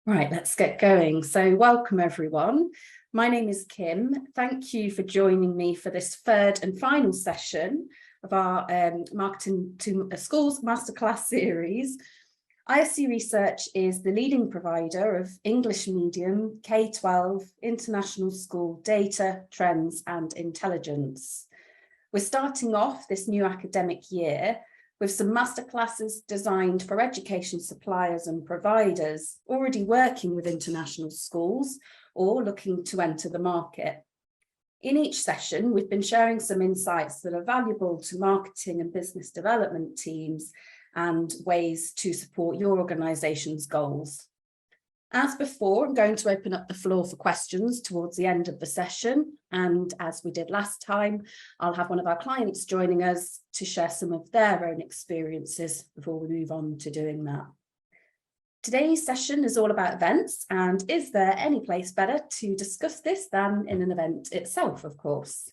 Right, let's get going. So welcome everyone. My name is Kim. Thank you for joining me for this third and final session of our Marketing to Schools Masterclass series. ISC Research is the leading provider of English medium, K-12, international school data, trends and intelligence. We're starting off this new academic year with some masterclasses designed for education suppliers and providers already working with international schools or looking to enter the market. In each session, we've been sharing some insights that are valuable to marketing and business development teams and ways to support your organisation's goals. As before, I'm going to open up the floor for questions towards the end of the session. And as we did last time, I'll have one of our clients joining us to share some of their own experiences before we move on to doing that. Today's session is all about events, and is there any place better to discuss this than in an event itself, of course?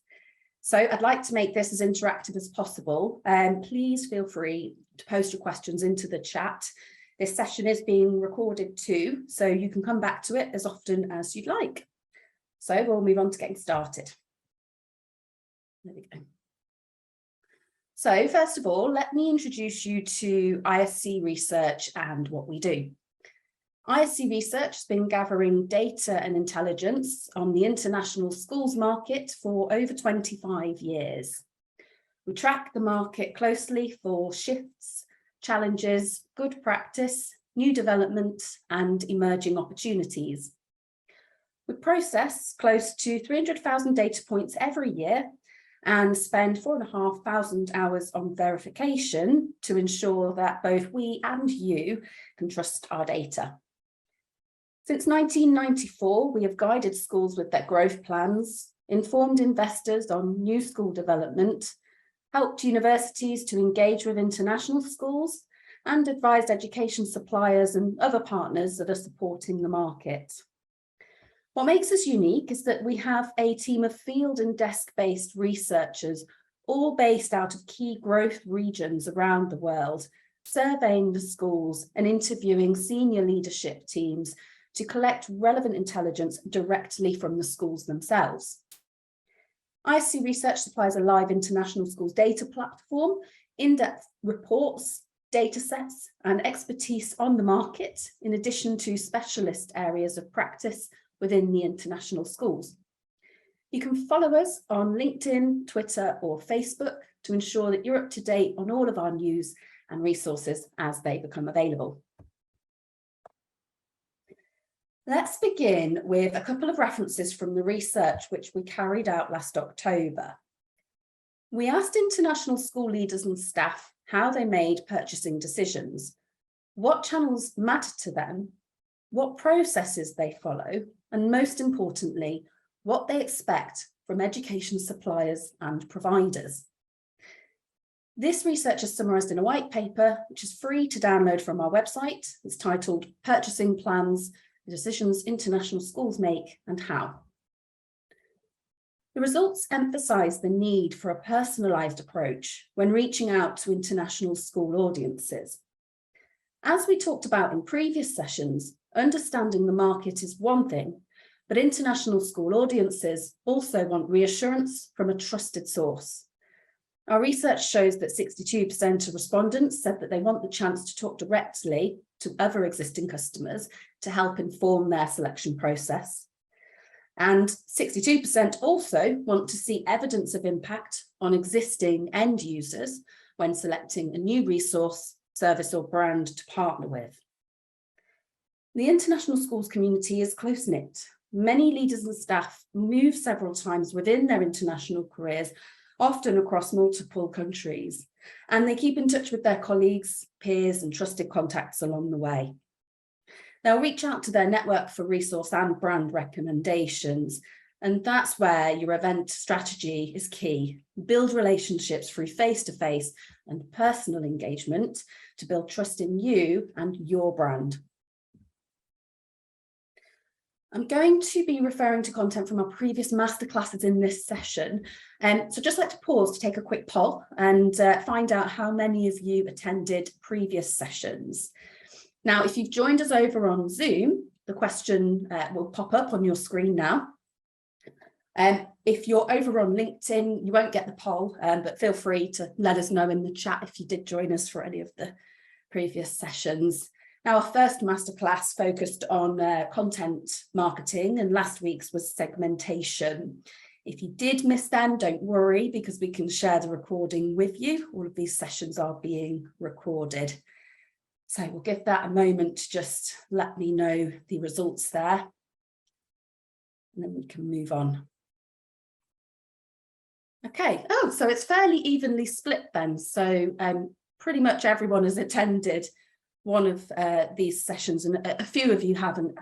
So I'd like to make this as interactive as possible, and please feel free to post your questions into the chat. This session is being recorded too, so you can come back to it as often as you'd like. So we'll move on to getting started. There we go. So first of all, let me introduce you to ISC Research and what we do. ISC Research has been gathering data and intelligence on the international schools market for over 25 years. We track the market closely for shifts, challenges, good practice, new development, and emerging opportunities. We process close to 300,000 data points every year and spend 4,500 hours on verification to ensure that both we and you can trust our data. Since 1994, we have guided schools with their growth plans, informed investors on new school development, helped universities to engage with international schools, and advised education suppliers and other partners that are supporting the market. What makes us unique is that we have a team of field and desk-based researchers, all based out of key growth regions around the world, surveying the schools and interviewing senior leadership teams to collect relevant intelligence directly from the schools themselves. ISC Research supplies a live international schools data platform, in-depth reports, data sets, and expertise on the market, in addition to specialist areas of practice within the international schools. You can follow us on LinkedIn, Twitter, or Facebook to ensure that you're up to date on all of our news and resources as they become available. Let's begin with a couple of references from the research which we carried out last October. We asked international school leaders and staff how they made purchasing decisions, what channels matter to them, what processes they follow, and most importantly, what they expect from education suppliers and providers. This research is summarised in a white paper, which is free to download from our website. It's titled Purchasing Plans, the Decisions International Schools Make and How. The results emphasise the need for a personalised approach when reaching out to international school audiences. As we talked about in previous sessions, understanding the market is one thing, but international school audiences also want reassurance from a trusted source. Our research shows that 62% of respondents said that they want the chance to talk directly to other existing customers to help inform their selection process. And 62% also want to see evidence of impact on existing end users when selecting a new resource, service, or brand to partner with. The international schools community is close-knit. Many leaders and staff move several times within their international careers, often across multiple countries, and they keep in touch with their colleagues, peers, and trusted contacts along the way. They'll reach out to their network for resource and brand recommendations, and that's where your event strategy is key. Build relationships through face-to-face and personal engagement to build trust in you and your brand. I'm going to be referring to content from our previous masterclasses in this session. So just like to pause to take a quick poll and find out how many of you attended previous sessions. Now, if you've joined us over on Zoom, The question will pop up on your screen now. If you're over on LinkedIn, you won't get the poll, but feel free to let us know in the chat if you did join us for any of the previous sessions. Now, our first masterclass focused on content marketing, and last week's was segmentation. If you did miss them, don't worry, because we can share the recording with you. All of these sessions are being recorded. So we'll give that a moment to just let me know the results there, and then we can move on. Okay, so it's fairly evenly split then. So pretty much everyone has attended one of these sessions, and a few of you haven't.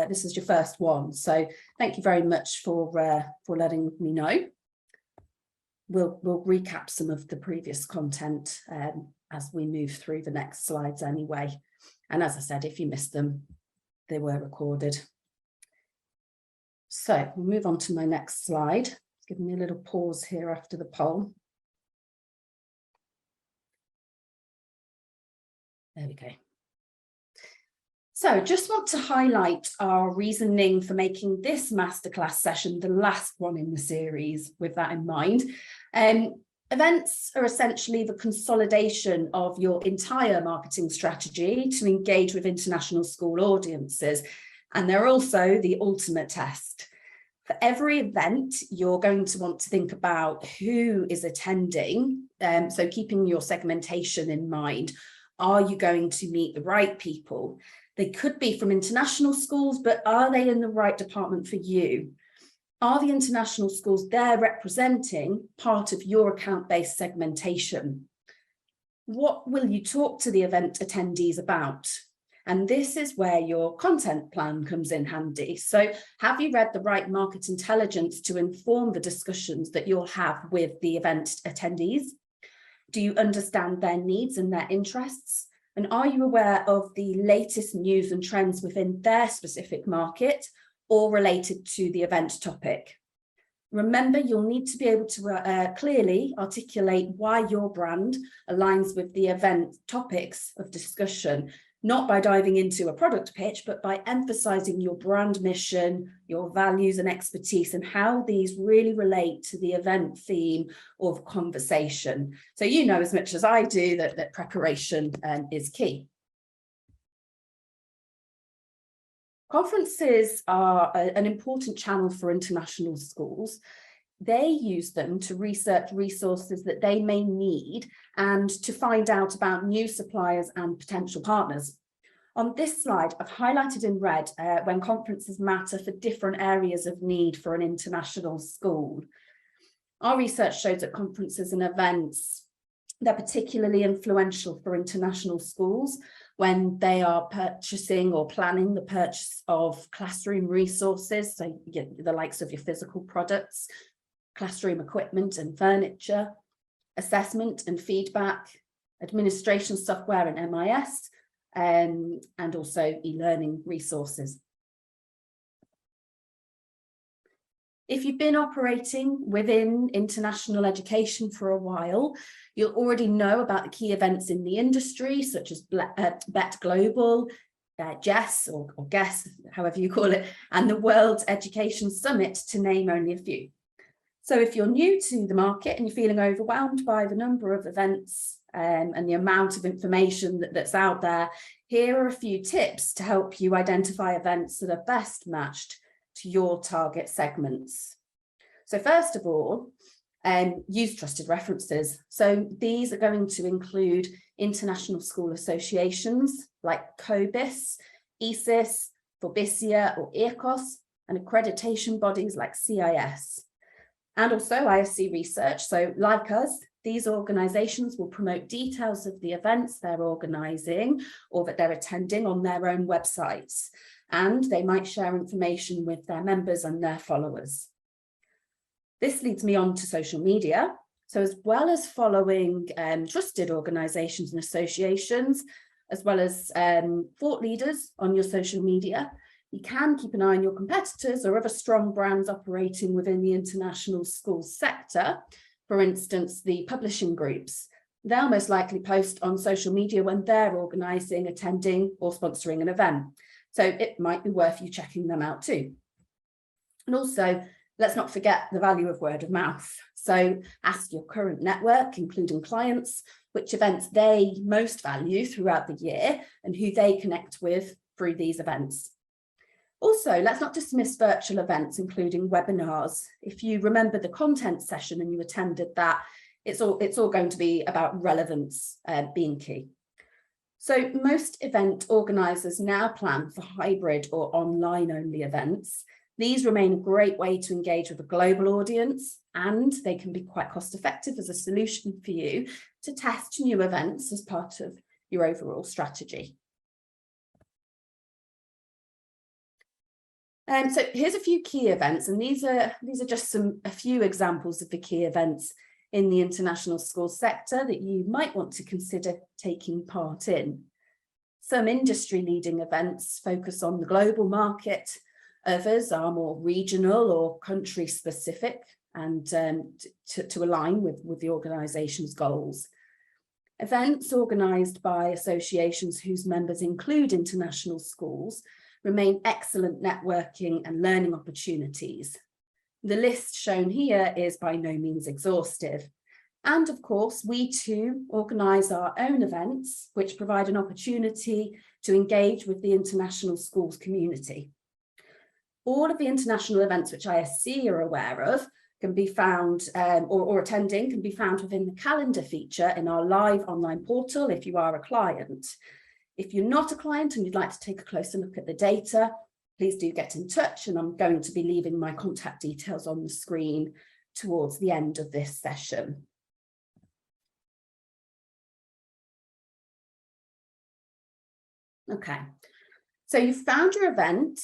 This is your first one, so thank you very much for letting me know. We'll recap some of the previous content as we move through the next slides anyway. And as I said, if you missed them, they were recorded. So we'll move on to my next slide. Give me a little pause here after the poll. There we go. So just want to highlight our reasoning for making this masterclass session the last one in the series with that in mind. Events are essentially the consolidation of your entire marketing strategy to engage with international school audiences, and they're also the ultimate test. For every event, you're going to want to think about who is attending, so keeping your segmentation in mind. Are you going to meet the right people? They could be from international schools, but are they in the right department for you? Are the international schools they're representing part of your account-based segmentation? What will you talk to the event attendees about? And this is where your content plan comes in handy. So have you read the right market intelligence to inform the discussions that you'll have with the event attendees? Do you understand their needs and their interests? And are you aware of the latest news and trends within their specific market or related to the event topic? Remember, you'll need to be able to clearly articulate why your brand aligns with the event topics of discussion, not by diving into a product pitch, but by emphasizing your brand mission, your values and expertise, and how these really relate to the event theme of conversation. So you know as much as I do that preparation is key. Conferences are an important channel for international schools. They use them to research resources that they may need and to find out about new suppliers and potential partners. On this slide, I've highlighted in red when conferences matter for different areas of need for an international school. Our research shows that conferences and events, they're particularly influential for international schools when they are purchasing or planning the purchase of classroom resources, so the likes of your physical products, classroom equipment and furniture, assessment and feedback, administration software and MIS, and also e-learning resources. If you've been operating within international education for a while, you'll already know about the key events in the industry, such as BET Global, GES or GES, however you call it, and the World Education Summit, to name only a few. So if you're new to the market and you're feeling overwhelmed by the number of events and the amount of information that's out there, here are a few tips to help you identify events that are best matched to your target segments. So first of all, use trusted references. So these are going to include international school associations like COBIS, ISIS, Forbicia or IRCOS, and accreditation bodies like CIS. And also ISC Research. So like us, these organisations will promote details of the events they're organising or that they're attending on their own websites. And they might share information with their members and their followers. This leads me on to social media. So as well as following trusted organisations and associations, as well as thought leaders on your social media, you can keep an eye on your competitors or other strong brands operating within the international schools sector. For instance, the publishing groups. They'll most likely post on social media when they're organising, attending or sponsoring an event. So it might be worth you checking them out too. And also, let's not forget the value of word of mouth. So ask your current network, including clients, which events they most value throughout the year and who they connect with through these events. Also, let's not dismiss virtual events, including webinars. If you remember the content session and you attended that, it's all going to be about relevance being key. So most event organisers now plan for hybrid or online only events. These remain a great way to engage with a global audience, and they can be quite cost effective as a solution for you to test new events as part of your overall strategy. So here's a few key events, and these are just a few examples of the key events in the international schools sector that you might want to consider taking part in. Some industry leading events focus on the global market. Others are more regional or country specific and to align with the organisation's goals. Events organised by associations whose members include international schools remain excellent networking and learning opportunities. The list shown here is by no means exhaustive. And of course, we too organise our own events, which provide an opportunity to engage with the international schools community. All of the international events which ISC are aware of can be found, or attending can be found within the calendar feature in our live online portal if you are a client. If you're not a client and you'd like to take a closer look at the data, please do get in touch, and I'm going to be leaving my contact details on the screen towards the end of this session. Okay, so you've found your event,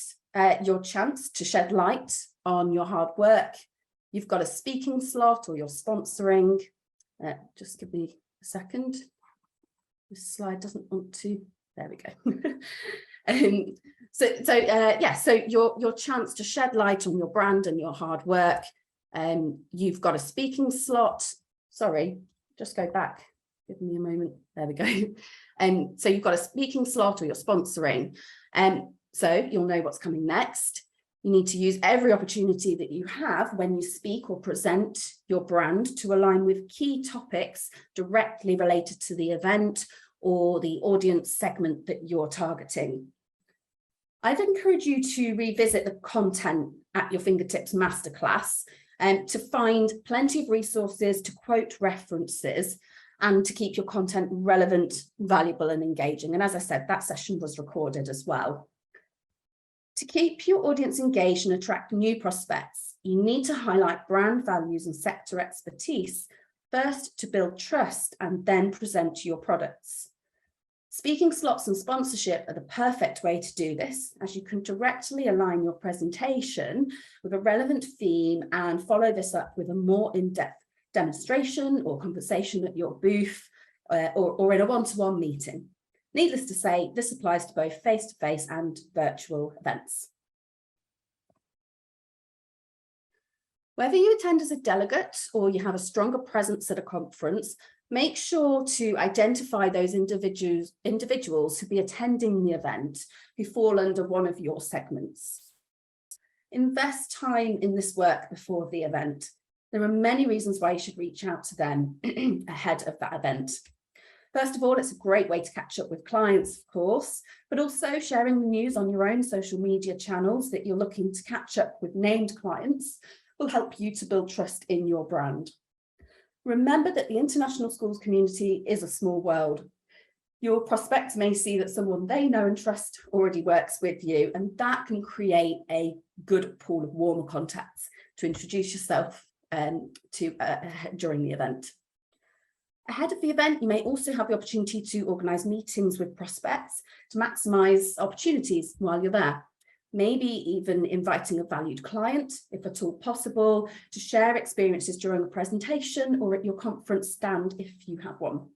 your chance to shed light on your hard work. You've got a speaking slot or you're sponsoring. Just give me a second. This slide doesn't want to. There we go. So your chance to shed light on your brand and your hard work. You've got a speaking slot. Sorry, just go back. Give me a moment. There we go. So you've got a speaking slot or you're sponsoring. So you'll know what's coming next. You need to use every opportunity that you have when you speak or present your brand to align with key topics directly related to the event or the audience segment that you're targeting. I'd encourage you to revisit the content at your fingertips masterclass to find plenty of resources to quote references and to keep your content relevant, valuable and engaging. And as I said, that session was recorded as well. To keep your audience engaged and attract new prospects, you need to highlight brand values and sector expertise, first to build trust and then present your products. Speaking slots and sponsorship are the perfect way to do this, as you can directly align your presentation with a relevant theme and follow this up with a more in-depth demonstration or conversation at your booth or in a one-to-one meeting. Needless to say, this applies to both face-to-face and virtual events. Whether you attend as a delegate or you have a stronger presence at a conference, make sure to identify those individuals who be attending the event who fall under one of your segments. Invest time in this work before the event. There are many reasons why you should reach out to them ahead of that event. First of all, it's a great way to catch up with clients, of course, but also sharing the news on your own social media channels that you're looking to catch up with named clients will help you to build trust in your brand. Remember that the international schools community is a small world. Your prospects may see that someone they know and trust already works with you, and that can create a good pool of warmer contacts to introduce yourself during the event. Ahead of the event, you may also have the opportunity to organise meetings with prospects to maximise opportunities while you're there. Maybe even inviting a valued client, if at all possible, to share experiences during a presentation or at your conference stand if you have one.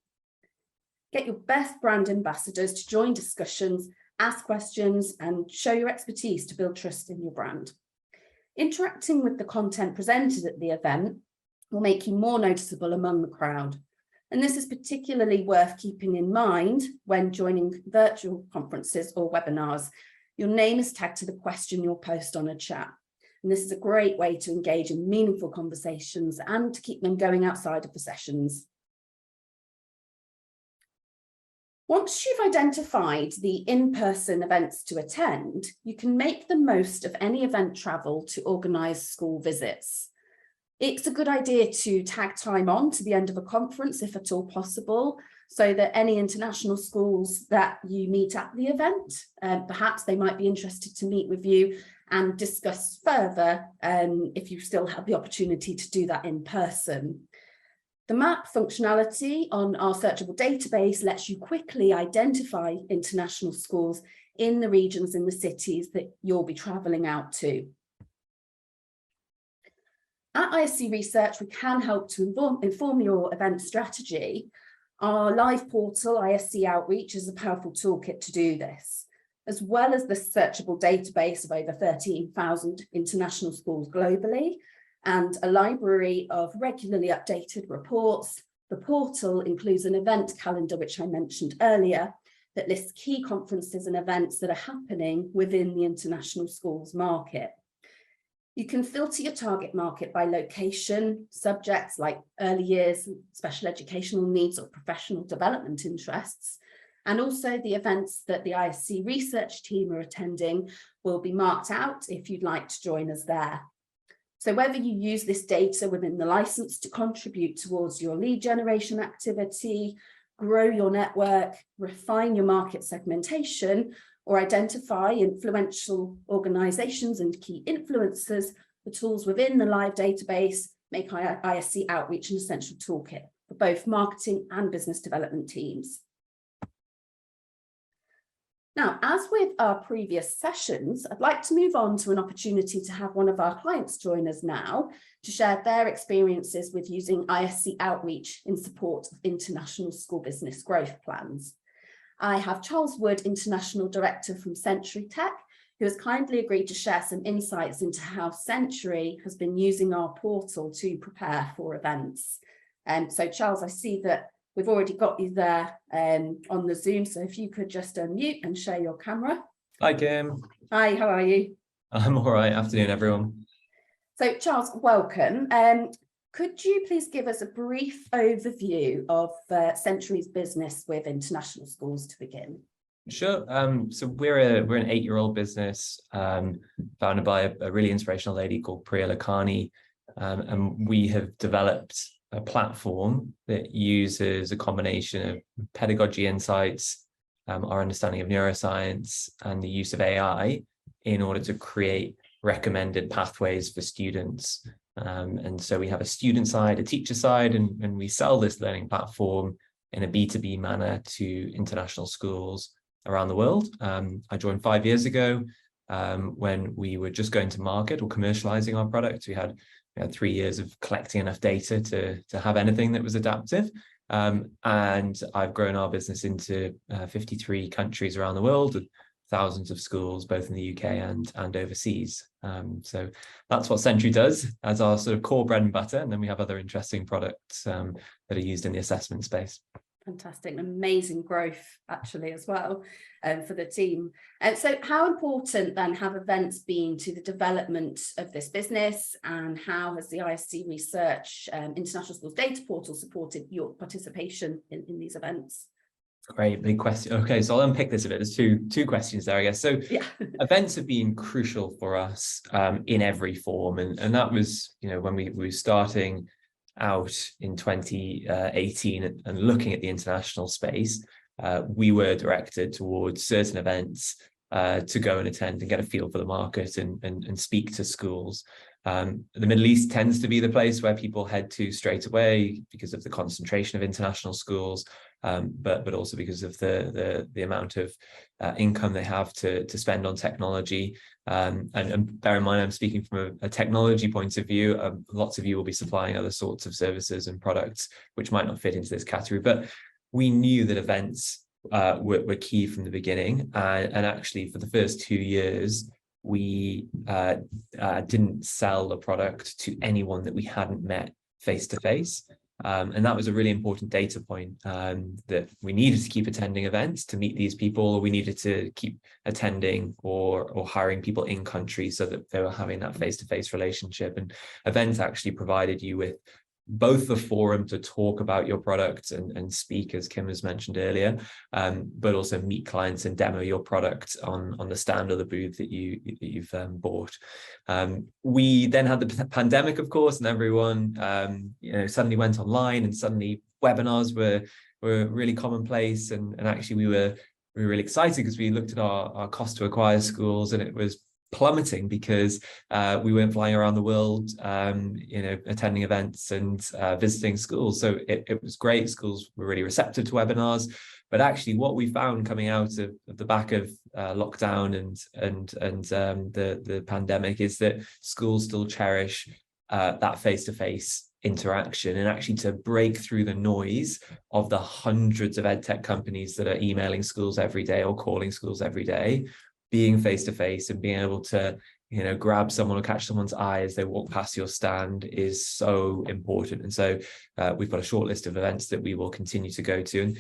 Get your best brand ambassadors to join discussions, ask questions, and show your expertise to build trust in your brand. Interacting with the content presented at the event will make you more noticeable among the crowd. And this is particularly worth keeping in mind when joining virtual conferences or webinars, Your name is tagged to the question you'll post on a chat. And this is a great way to engage in meaningful conversations and to keep them going outside of the sessions. Once you've identified the in-person events to attend, you can make the most of any event travel to organise school visits. It's a good idea to tag time on to the end of a conference, if at all possible, so that any international schools that you meet at the event, perhaps they might be interested to meet with you and discuss further if you still have the opportunity to do that in person. The map functionality on our searchable database lets you quickly identify international schools in the regions and the cities that you'll be travelling out to. At ISC Research, we can help to inform your event strategy. Our live portal, ISC Outreach, is a powerful toolkit to do this, as well as the searchable database of over 13,000 international schools globally, and a library of regularly updated reports. The portal includes an event calendar, which I mentioned earlier, that lists key conferences and events that are happening within the international schools market. You can filter your target market by location, subjects like early years, special educational needs or professional development interests, and also the events that the ISC Research team are attending will be marked out if you'd like to join us there. So whether you use this data within the license to contribute towards your lead generation activity, grow your network, refine your market segmentation, or identify influential organisations and key influencers, the tools within the live database make ISC Outreach an essential toolkit for both marketing and business development teams. Now, as with our previous sessions, I'd like to move on to an opportunity to have one of our clients join us now to share their experiences with using ISC Outreach in support of international school business growth plans. I have Charles Wood, International Director from Century Tech, who has kindly agreed to share some insights into how Century has been using our portal to prepare for events. So Charles, I see that we've already got you there on the Zoom, so if you could just unmute and share your camera. Hi, Kim. Hi, how are you? I'm all right. Afternoon, everyone. So Charles, welcome. Could you please give us a brief overview of Century's business with international schools to begin? Sure. So we're an 8-year-old business founded by a really inspirational lady called Priya Lakhani, and we have developed a platform that uses a combination of pedagogy insights, our understanding of neuroscience, and the use of AI in order to create recommended pathways for students. And so we have a student side, a teacher side, and we sell this learning platform in a B2B manner to international schools around the world. I joined 5 years ago when we were just going to market or commercializing our product. We had 3 years of collecting enough data to have anything that was adaptive. And I've grown our business into 53 countries around the world, with thousands of schools, both in the UK and overseas. So that's what Century does as our sort of core bread and butter. And then we have other interesting products that are used in the assessment space. Fantastic, amazing growth actually as well for the team. And so how important then have events been to the development of this business, and how has the ISC Research International Schools Data Portal supported your participation in these events? Great, big question. Okay, so I'll unpick this a bit. There's two questions there, I guess. So yeah. Events have been crucial for us in every form. And that was, when we were starting out in 2018 and looking at the international space, we were directed towards certain events to go and attend and get a feel for the market and speak to schools. The Middle East tends to be the place where people head to straight away because of the concentration of international schools, but also because of the amount of income they have to spend on technology. And bear in mind, I'm speaking from a technology point of view. Lots of you will be supplying other sorts of services and products which might not fit into this category, but we knew that events were key from the beginning. And actually, for the first 2 years, we didn't sell the product to anyone that we hadn't met face to face. And that was a really important data point, that we needed to keep attending events to meet these people, or we needed to keep attending or hiring people in country so that they were having that face-to-face relationship. And events actually provided you with both the forum to talk about your product and speak, as Kim has mentioned earlier, but also meet clients and demo your product on the stand or the booth that you've bought. We then had the pandemic, of course, and everyone suddenly went online, and suddenly webinars were really commonplace. And actually we were really excited because we looked at our cost to acquire schools, and it was plummeting because we weren't flying around the world, attending events and visiting schools. So it was great. Schools were really receptive to webinars. But actually, what we found coming out of the back of lockdown and the pandemic is that schools still cherish that face-to-face interaction, and actually to break through the noise of the hundreds of edtech companies that are emailing schools every day or calling schools every day. Being face-to-face and being able to, grab someone or catch someone's eye as they walk past your stand is so important. And so we've got a short list of events that we will continue to go to. And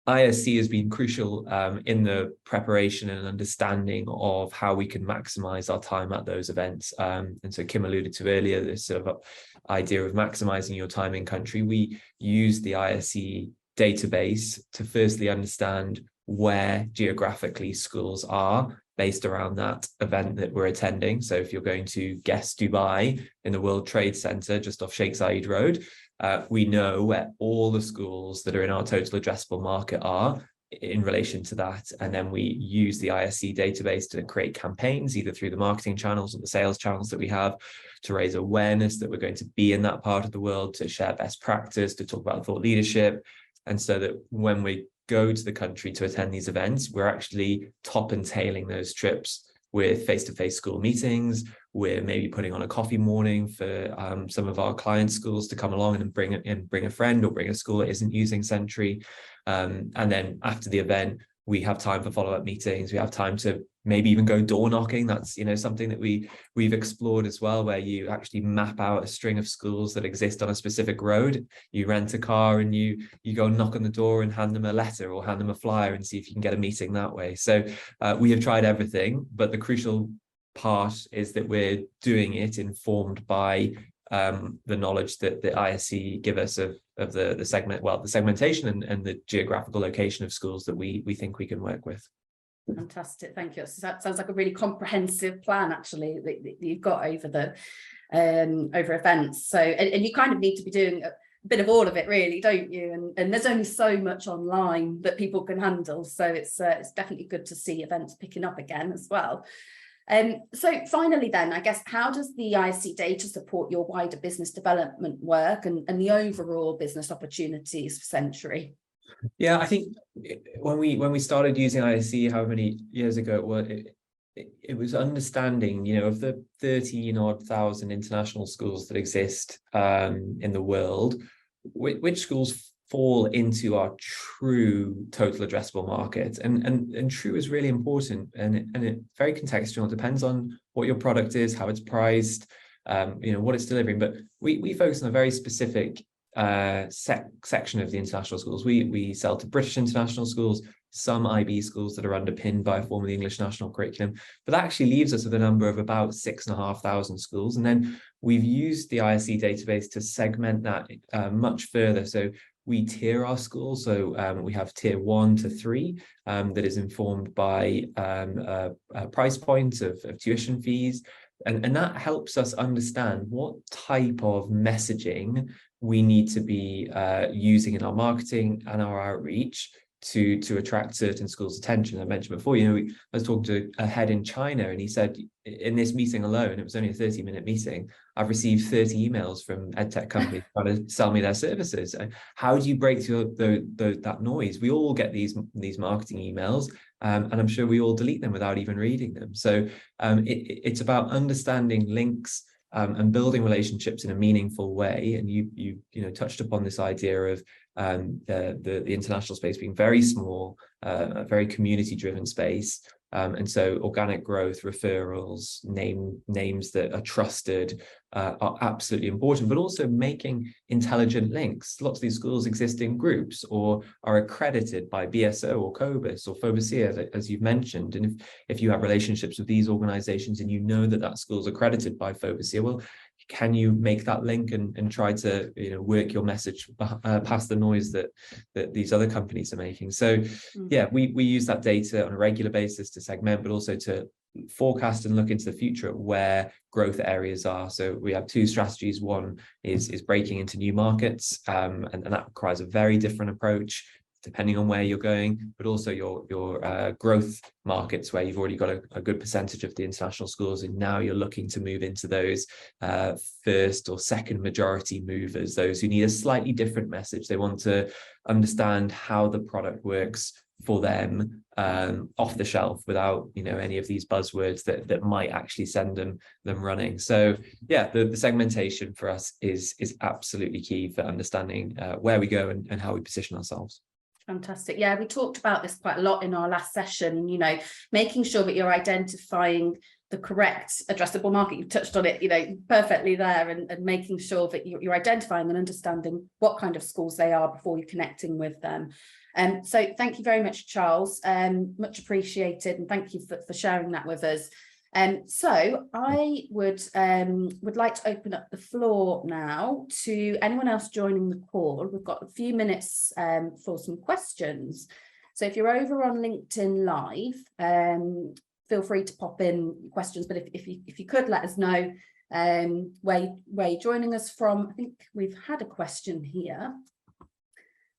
ISC has been crucial in the preparation and understanding of how we can maximize our time at those events. And so Kim alluded to earlier, this sort of idea of maximizing your time in country. We use the ISC database to firstly understand where geographically schools are based around that event that we're attending. So if you're going to Guest Dubai in the World Trade Center just off Sheikh Zayed Road, we know where all the schools that are in our total addressable market are in relation to that. And then we use the ISC database to create campaigns, either through the marketing channels or the sales channels that we have, to raise awareness that we're going to be in that part of the world, to share best practice, to talk about thought leadership. And so that when we go to the country to attend these events, we're actually top and tailing those trips with face-to-face school meetings. We're maybe putting on a coffee morning for some of our client schools to come along and bring a friend or bring a school that isn't using Sentry. And then after the event, we have time for follow-up meetings. We have time to maybe even go door knocking. That's something that we've explored as well, where you actually map out a string of schools that exist on a specific road. You rent a car and you go knock on the door and hand them a letter or hand them a flyer and see if you can get a meeting that way. So we have tried everything, but the crucial part is that we're doing it informed by the knowledge that the ISC give us of the segmentation and the geographical location of schools that we think we can work with. Fantastic, thank you. So that sounds like a really comprehensive plan, actually, that you've got over events. So and you kind of need to be doing a bit of all of it, really, don't you? And there's only so much online that people can handle. So it's definitely good to see events picking up again as well. So finally then, I guess, how does the ISC data support your wider business development work and the overall business opportunities for Sentry? Yeah, I think when we started using ISC, how many years ago it was understanding, of the 13,000 international schools that exist in the world, which schools fall into our true total addressable market. And true is really important, and it very contextual. It depends on what your product is, how it's priced, what it's delivering. But we focus on a very specific section of the international schools. We sell to British international schools, some IB schools that are underpinned by a form of the English national curriculum, but that actually leaves us with a number of about 6,500 schools. And then we've used the ISC database to segment that much further. So we tier our schools. So we have tier 1 to 3 that is informed by a price point of tuition fees. And that helps us understand what type of messaging we need to be using in our marketing and our outreach to attract certain schools' attention. I mentioned before, I was talking to a head in China, and he said, in this meeting alone, it was only a 30-minute meeting, I've received 30 emails from edtech companies trying to sell me their services. How do you break through that noise? We all get these marketing emails, and I'm sure we all delete them without even reading them. So it's about understanding links and building relationships in a meaningful way. And you touched upon this idea of the international space being very small, a very community-driven space. And so organic growth, referrals, names that are trusted are absolutely important, but also making intelligent links. Lots of these schools exist in groups or are accredited by BSO or COBIS or FOBASIA, as you've mentioned. And if you have relationships with these organizations and you know that that school's accredited by FOBASIA, well, can you make that link and try to work your message past the noise that these other companies are making? So yeah, we use that data on a regular basis to segment, but also to forecast and look into the future at where growth areas are. So we have two strategies. One is breaking into new markets, and that requires a very different approach depending on where you're going, but also your growth markets where you've already got a good percentage of the international schools, and now you're looking to move into those first or second majority movers, those who need a slightly different message. They want to understand how the product works for them off the shelf without any of these buzzwords that might actually send them running. So yeah, the segmentation for us is absolutely key for understanding where we go and how we position ourselves. Fantastic. Yeah, we talked about this quite a lot in our last session, making sure that you're identifying the correct addressable market. You've touched on it, perfectly there, and making sure that you're identifying and understanding what kind of schools they are before you're connecting with them. So thank you very much, Charles. Much appreciated, and thank you for sharing that with us. So I would like to open up the floor now to anyone else joining the call. We've got a few minutes for some questions. So if you're over on LinkedIn Live, feel free to pop in questions. But if you could let us know where you're joining us from. I think we've had a question here.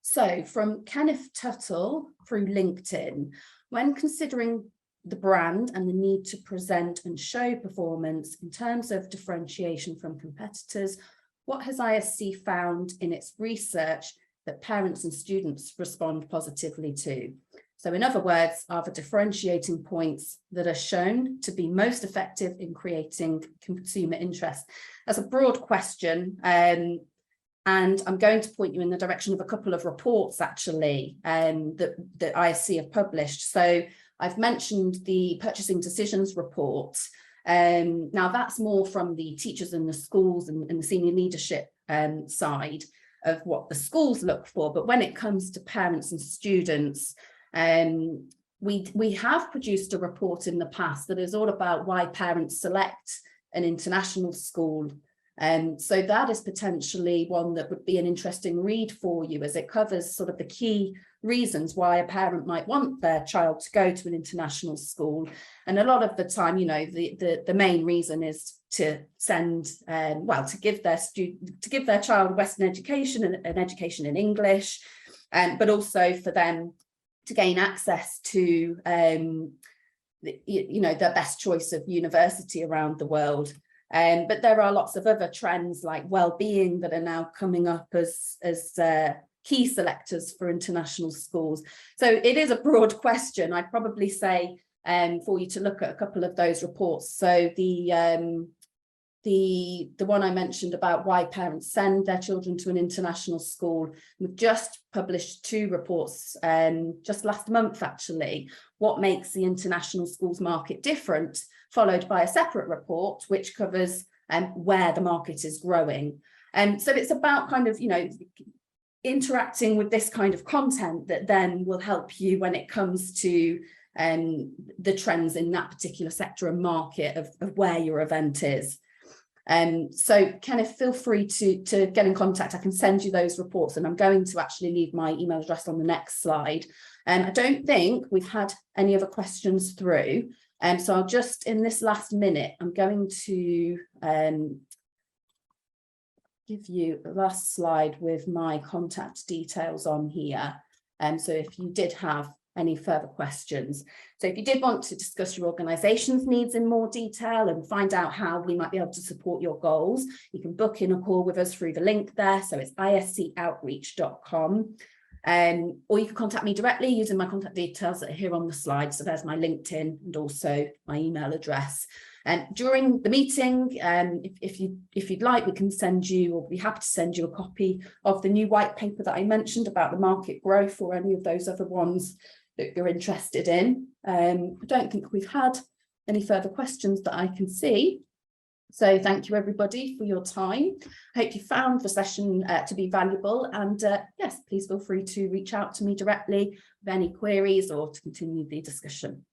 So from Kenneth Tuttle through LinkedIn, when considering the brand and the need to present and show performance in terms of differentiation from competitors, what has ISC found in its research that parents and students respond positively to? So in other words, are the differentiating points that are shown to be most effective in creating consumer interest? That's a broad question, and I'm going to point you in the direction of a couple of reports actually that ISC have published. So I've mentioned the Purchasing Decisions report. Now that's more from the teachers and the schools and the senior leadership side of what the schools look for. But when it comes to parents and students, we have produced a report in the past that is all about why parents select an international school. So that is potentially one that would be an interesting read for you, as it covers sort of the key reasons why a parent might want their child to go to an international school. And a lot of the time, the main reason is to send, to give their child a Western education and an education in English, but also for them to gain access to, their best choice of university around the world. But there are lots of other trends like well-being that are now coming up as key selectors for international schools. So it is a broad question. I'd probably say for you to look at a couple of those reports. So the one I mentioned about why parents send their children to an international school, we've just published two reports just last month actually, what makes the international schools market different, followed by a separate report which covers where the market is growing. So it's about kind of, interacting with this kind of content that then will help you when it comes to the trends in that particular sector and market of where your event is. So Kenneth, feel free to get in contact. I can send you those reports, and I'm going to actually leave my email address on the next slide. I don't think we've had any other questions through. So I'll just, in this last minute, I'm going to give you the last slide with my contact details on here. So if you did have any further questions. So if you did want to discuss your organisation's needs in more detail and find out how we might be able to support your goals, you can book in a call with us through the link there. So it's iscoutreach.com. Or you can contact me directly using my contact details that are here on the slide. So there's my LinkedIn and also my email address. And during the meeting, if you'd like, we can send you, or be happy to send you, a copy of the new white paper that I mentioned about the market growth, or any of those other ones that you're interested in. I don't think we've had any further questions that I can see. So thank you everybody for your time. I hope you found the session to be valuable, and yes, please feel free to reach out to me directly with any queries or to continue the discussion.